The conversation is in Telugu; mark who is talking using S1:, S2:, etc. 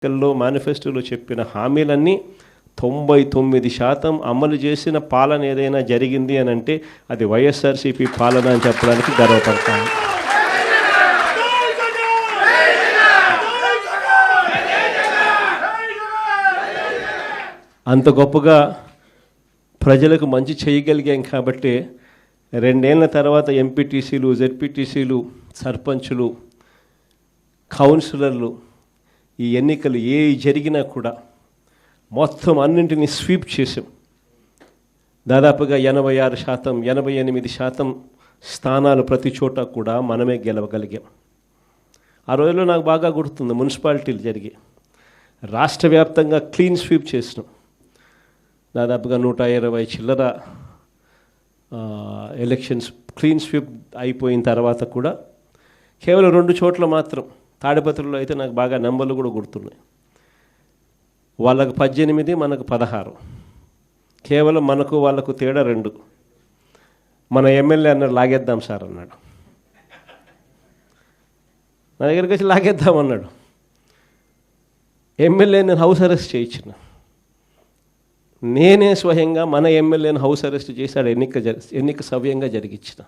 S1: ఎన్నికల్లో మేనిఫెస్టోలో చెప్పిన హామీలన్నీ 99% అమలు చేసిన పాలన ఏదైనా జరిగింది అని అంటే అది వైఎస్ఆర్సీపీ పాలన అని చెప్పడానికి గర్వపడతాను. అంత గొప్పగా ప్రజలకు మంచి చేయగలిగాం కాబట్టి 2 ఏళ్ల తర్వాత ఎంపీటీసీలు, జెడ్పీటీసీలు, సర్పంచులు, కౌన్సిలర్లు ఈ ఎన్నికలు జరిగినా కూడా మొత్తం అన్నింటినీ స్వీప్ చేసాం. దాదాపుగా 86%, 88% స్థానాలు ప్రతి చోట కూడా మనమే గెలవగలిగాం. ఆ రోజుల్లో నాకు బాగా గుర్తుంది, మున్సిపాలిటీలు జరిగి రాష్ట్ర వ్యాప్తంగా క్లీన్ స్వీప్ చేసినాం. దాదాపుగా 120 చిల్లర ఎలక్షన్స్ క్లీన్ స్వీప్ అయిపోయిన తర్వాత కూడా కేవలం 2 చోట్ల మాత్రం, తాడిపత్రిలో అయితే నాకు బాగా నెంబర్లు కూడా గుర్తున్నాయి. వాళ్ళకు 18, మనకు 16. కేవలం మనకు వాళ్ళకు తేడా 2. మన ఎమ్మెల్యే అన్నాడు లాగేద్దాం సార్ అన్నాడు. నా దగ్గరికి వచ్చి లాగేద్దామన్నాడు. ఎమ్మెల్యే నేను హౌస్ అరెస్ట్ చేయించిన. నేనే స్వయంగా మన ఎమ్మెల్యేని హౌస్ అరెస్ట్ చేశాడు. ఎన్నిక సవ్యంగా జరిగించిన.